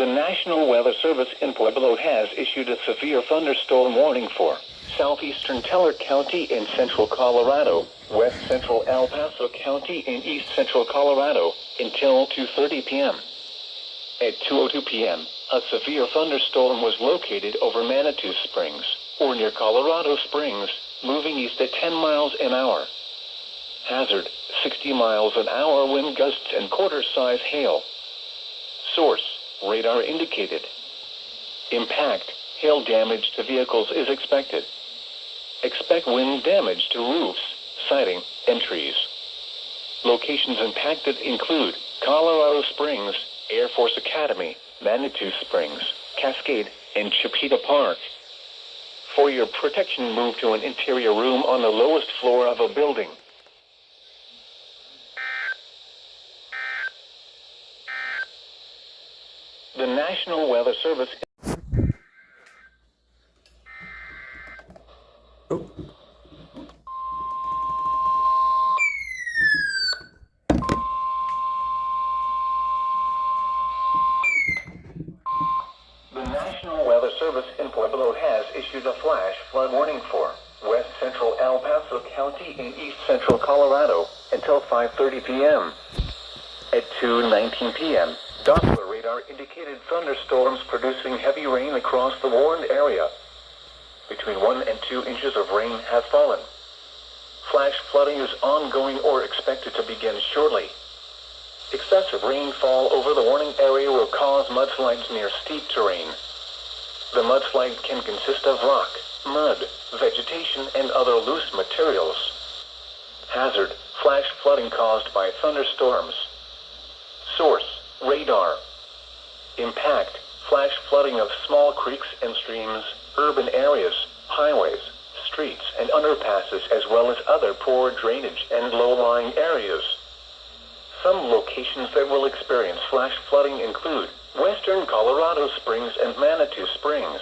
The National Weather Service in Pueblo has issued a severe thunderstorm warning for southeastern Teller County in central Colorado, west central El Paso County in east central Colorado, until 2:30 p.m. At 2:02 p.m., a severe thunderstorm was located over Manitou Springs, or near Colorado Springs, moving east at 10 miles an hour. Hazard, 60 miles an hour wind gusts and quarter-size hail. Source, radar indicated. Impact, hail damage to vehicles is expected. Expect wind damage to roofs, siding, and trees. Locations impacted include Colorado Springs, Air Force Academy, Manitou Springs, Cascade, and Chipeta Park. For your protection, move to an interior room on the lowest floor of a building. The National Weather Service. The National Weather Service in Pueblo has issued a flash flood warning for west central El Paso County in east central Colorado until 5:30 p.m. At 2:19 p.m., Doppler radar indicated thunderstorms producing heavy rain across the warned area. Between 1 and 2 inches of rain have fallen. Flash flooding is ongoing or expected to begin shortly. Excessive rainfall over the warning area will cause mudslides near steep terrain. The mudslide can consist of rock, mud, vegetation, and other loose materials. Hazard, flash flooding caused by thunderstorms. Source, radar. Impact, flash flooding of small creeks and streams, urban areas, highways, streets, and underpasses, as well as other poor drainage and low-lying areas. Some locations that will experience flash flooding include western Colorado Springs and Manitou Springs.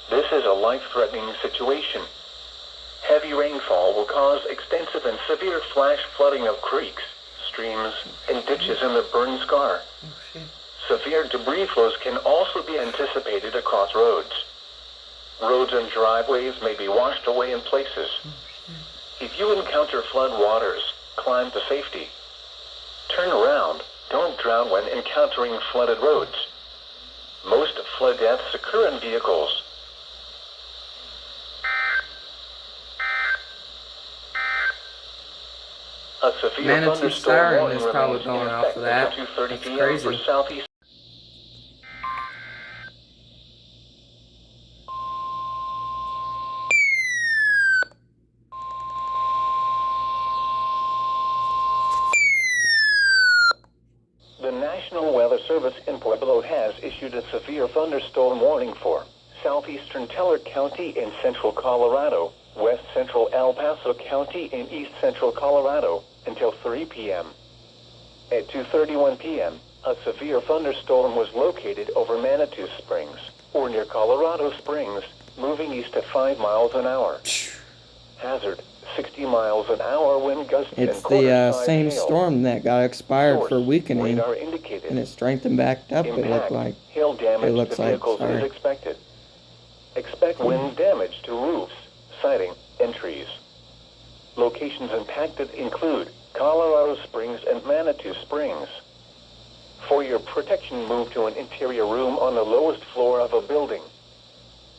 This is a life-threatening situation. Heavy rainfall will cause extensive and severe flash flooding of creeks, streams, and ditches in the burn scar. Severe debris flows can also be anticipated across roads. Roads and driveways may be washed away in places. If you encounter flood waters, climb to safety. Turn around, don't drown when encountering flooded roads. Most flood deaths occur in vehicles. A severe Manitou thunderstorm siren warning is probably remains going in off effect of that. until 2:30 That's p.m. crazy. for southeast. The National Weather Service in Pueblo has issued a severe thunderstorm warning for southeastern Teller County in central Colorado, west central El Paso County in east central Colorado, until 3 p.m. At 2:31 p.m., a severe thunderstorm was located over Manitou Springs, or near Colorado Springs, moving east at 5 miles an hour. Hazard, 60 miles an hour wind gusts It's and the quarter-size same hail. storm that got expired Source, for weakening, radar indicated. and it strengthened back up. Impact, It looked like. hail damage looks to like, vehicles sorry. is expected. Expect wind damage to roofs, siding, and trees. Locations impacted include Colorado Springs and Manitou Springs. For your protection, move to an interior room on the lowest floor of a building.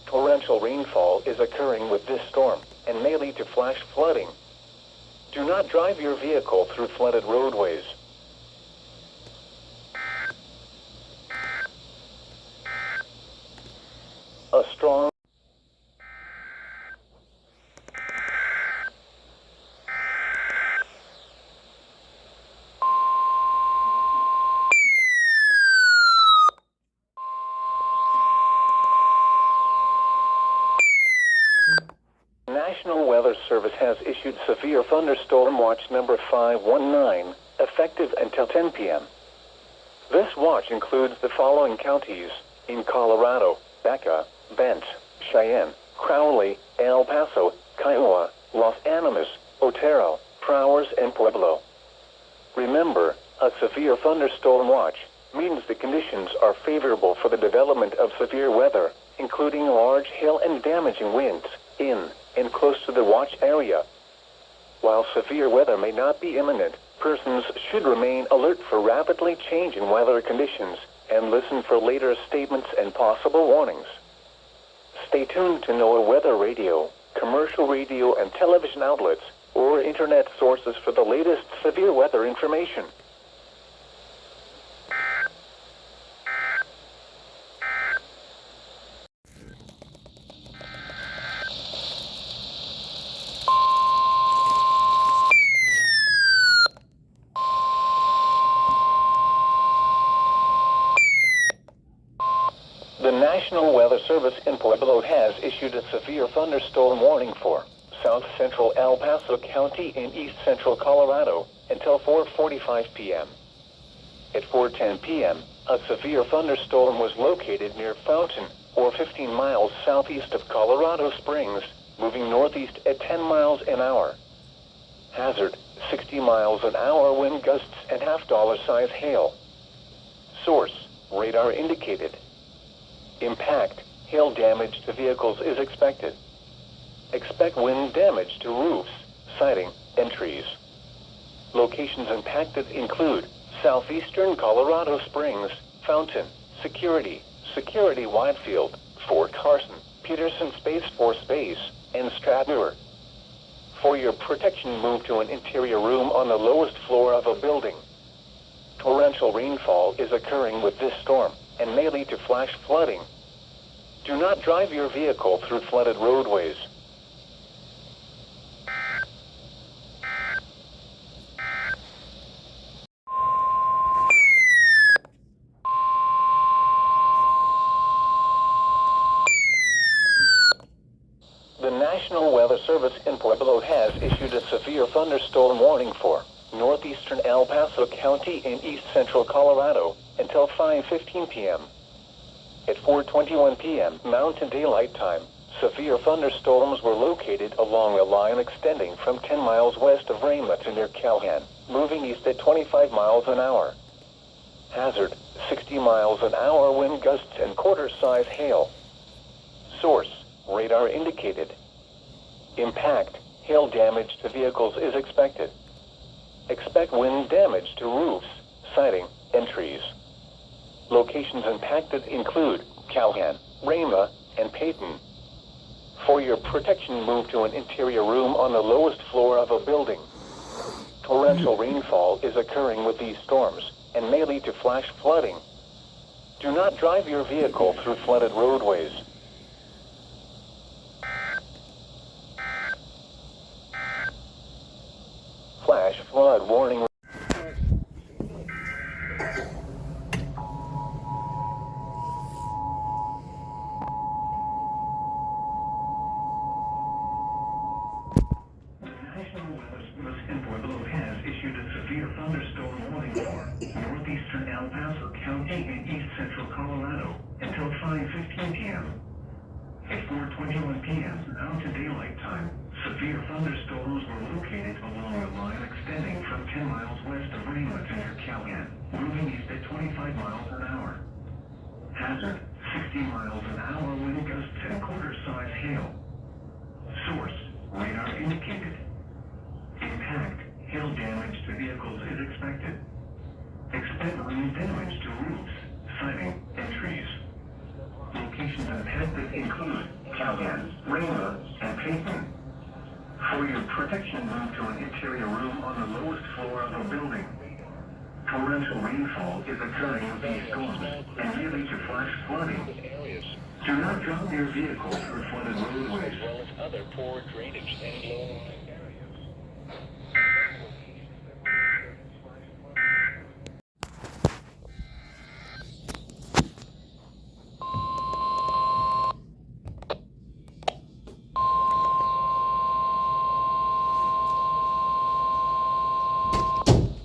Torrential rainfall is occurring with this storm and may lead to flash flooding. Do not drive your vehicle through flooded roadways. A strong National Weather Service has issued severe thunderstorm watch number 519, effective until 10 p.m. This watch includes the following counties in Colorado: Baca, Bent, Cheyenne, Crowley, El Paso, Kiowa, Los Animas, Otero, Prowers, and Pueblo. Remember, a severe thunderstorm watch means the conditions are favorable for the development of severe weather, including large hail and damaging winds, in and close to the watch area. While severe weather may not be imminent, persons should remain alert for rapidly changing weather conditions and listen for later statements and possible warnings. Stay tuned to NOAA weather radio, commercial radio and television outlets, or internet sources for the latest severe weather information. The National Weather Service in Pueblo has issued a severe thunderstorm warning for south central El Paso County in east central Colorado until 4:45 p.m. At 4:10 p.m., a severe thunderstorm was located near Fountain, or 15 miles southeast of Colorado Springs, moving northeast at 10 miles an hour. Hazard, 60 miles an hour wind gusts and half-dollar size hail. Source, radar indicated. Impact, hail damage to vehicles is expected. Expect wind damage to roofs, siding, and trees. Locations impacted include southeastern Colorado Springs, Fountain, Security Widefield, Fort Carson, Peterson Space Force Base, and Stratmore. For your protection, move to an interior room on the lowest floor of a building. Torrential rainfall is occurring with this storm and may lead to flash flooding. Do not drive your vehicle through flooded roadways. The National Weather Service in Pueblo has issued a severe thunderstorm warning for northeastern El Paso County in east central Colorado until 5:15 p.m. At 4:21 p.m. Mountain Daylight Time, severe thunderstorms were located along a line extending from 10 miles west of Rama to near Calhan, moving east at 25 miles an hour. Hazard, 60 miles an hour wind gusts and quarter-size hail. Source, radar indicated. Impact, hail damage to vehicles is expected. Expect wind damage to roofs, siding, and trees. Locations impacted include Calhan, Rama, and Peyton. For your protection, move to an interior room on the lowest floor of a building. Torrential rainfall is occurring with these storms and may lead to flash flooding. Do not drive your vehicle through flooded roadways. Flash flood warning. Thunderstorm warning for northeastern El Paso County in east central Colorado until 5:15 p.m. At 4:21 p.m. Mountain Daylight Time, severe thunderstorms were located along a line extending from 10 miles west of Rama to near Calhan, moving east at 25 miles an hour. Hazard, 60 miles an hour wind gusts and quarter-size hail. Source, radar indicated. Impact, hail damage to vehicles is expected. Expect wind damage to roofs, siding, and trees. Locations impacted include Calhan, Rama, and Peyton. For your protection, move to an interior room on the lowest floor of a building. Torrential rainfall is occurring with these storms and may lead to flash flooding. Do not drive your vehicle through flooded roadways. As well as other poor drainage and low areas.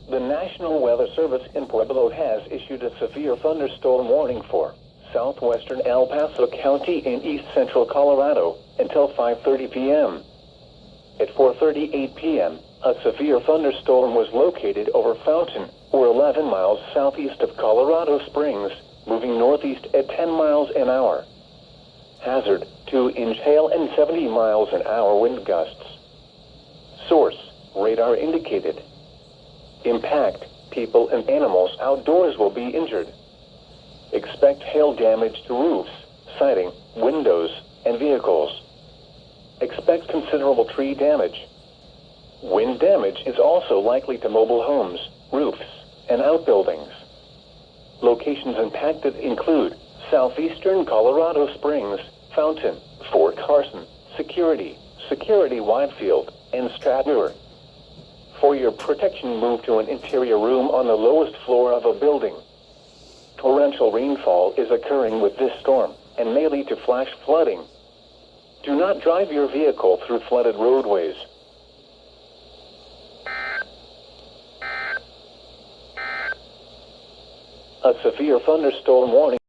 The National Weather Service in Pueblo has issued a severe thunderstorm warning for southwestern El Paso County in east central Colorado until 5:30 p.m. At 4:38 p.m., a severe thunderstorm was located over Fountain, or 11 miles southeast of Colorado Springs, moving northeast at 10 miles an hour. Hazard, 2-inch hail and 70 miles an hour wind gusts. Source, radar indicated. Impact, people and animals outdoors will be injured. Expect hail damage to roofs, siding, windows, and vehicles. Expect considerable tree damage. Wind damage is also likely to mobile homes, roofs, and outbuildings. Locations impacted include southeastern Colorado Springs, Fountain, Fort Carson, Security, Widefield, and Stratford. For your protection, move to an interior room on the lowest floor of a building. Torrential rainfall is occurring with this storm and may lead to flash flooding. Do not drive your vehicle through flooded roadways. A severe thunderstorm warning.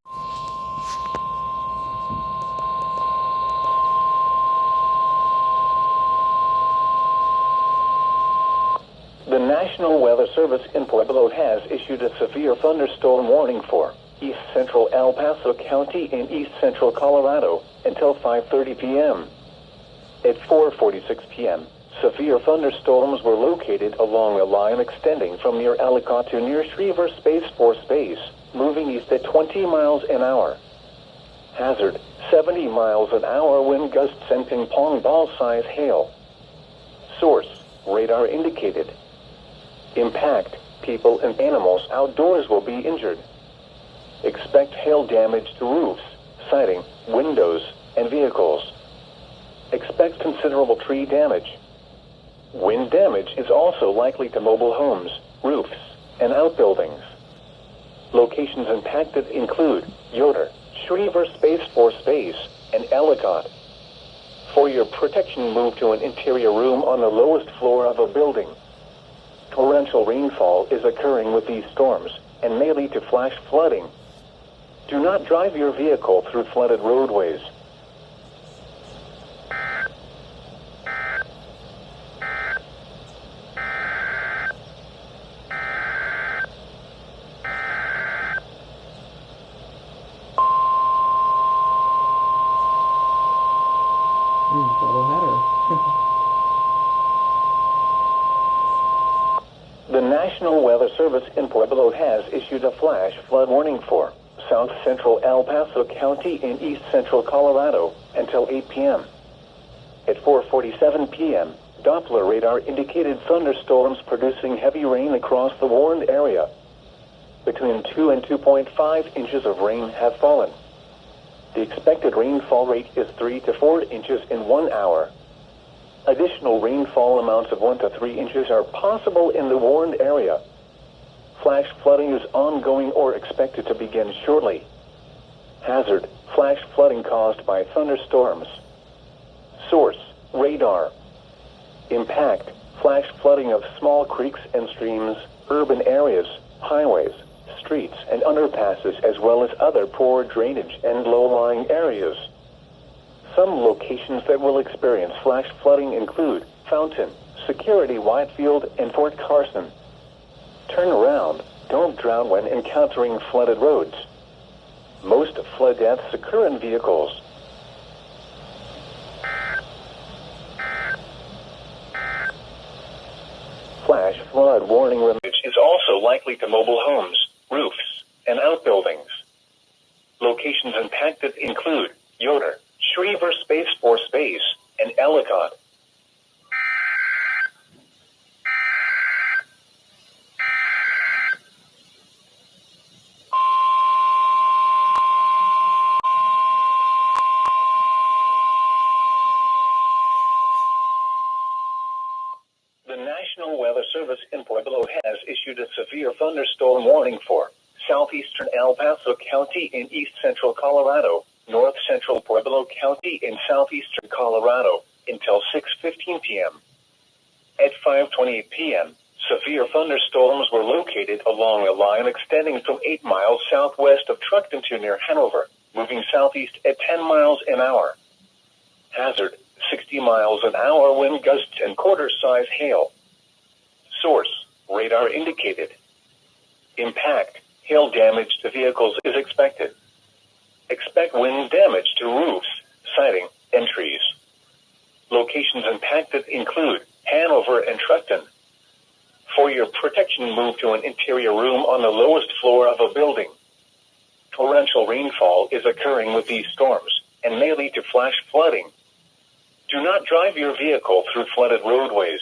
The National Weather Service in Pueblo has issued a severe thunderstorm warning for east central El Paso County and east central Colorado until 5:30 p.m. At 4:46 p.m., severe thunderstorms were located along a line extending from near Ellicott to near Schriever Space Force Base, moving east at 20 miles an hour. Hazard, 70 miles an hour wind gusts and ping pong ball size hail. Source, radar indicated. Impact, people and animals outdoors will be injured. Expect hail damage to roofs, siding, windows, and vehicles. Expect considerable tree damage. Wind damage is also likely to mobile homes, roofs, and outbuildings. Locations impacted include Yoder, Schriever Space Force Base, and Ellicott. For your protection, move to an interior room on the lowest floor of a building. Torrential rainfall is occurring with these storms and may lead to flash flooding. Do not drive your vehicle through flooded roadways. Double header. The National Weather Service in Pueblo has issued a flash flood warning for south central El Paso County and east central Colorado until 8 p.m. At 4:47 p.m., Doppler radar indicated thunderstorms producing heavy rain across the warned area. Between 2 and 2.5 inches of rain have fallen. The expected rainfall rate is 3 to 4 inches in 1 hour. Additional rainfall amounts of 1 to 3 inches are possible in the warned area. Flash flooding is ongoing or expected to begin shortly. Hazard, flash flooding caused by thunderstorms. Source, radar. Impact, flash flooding of small creeks and streams, urban areas, highways, streets, and underpasses, as well as other poor drainage and low-lying areas. Some locations that will experience flash flooding include Fountain, Security, Widefield, and Fort Carson. Turn around. Don't drown when encountering flooded roads. Most flood deaths occur in vehicles. Flash flood warning is also likely to mobile homes, roofs, and outbuildings. Locations impacted include Yoder, Schriever Space Force Base, and Ellicott. The National Weather Service in Pueblo has issued a severe thunderstorm warning for southeastern El Paso County in east central Colorado, north central Pueblo County in southeastern Colorado until 6:15 p.m. At 5:28 p.m., severe thunderstorms were located along a line extending from 8 miles southwest of Truckton to near Hanover, moving southeast at 10 miles an hour. Hazard, 60 miles an hour wind gusts and quarter-size hail. Source, radar indicated. Impact, Hail damage to vehicles is expected. Expect wind damage to roofs, siding, and trees. Locations impacted include Hanover and Truckton. For your protection, move to an interior room on the lowest floor of a building. Torrential rainfall is occurring with these storms and may lead to flash flooding. Do not drive your vehicle through flooded roadways.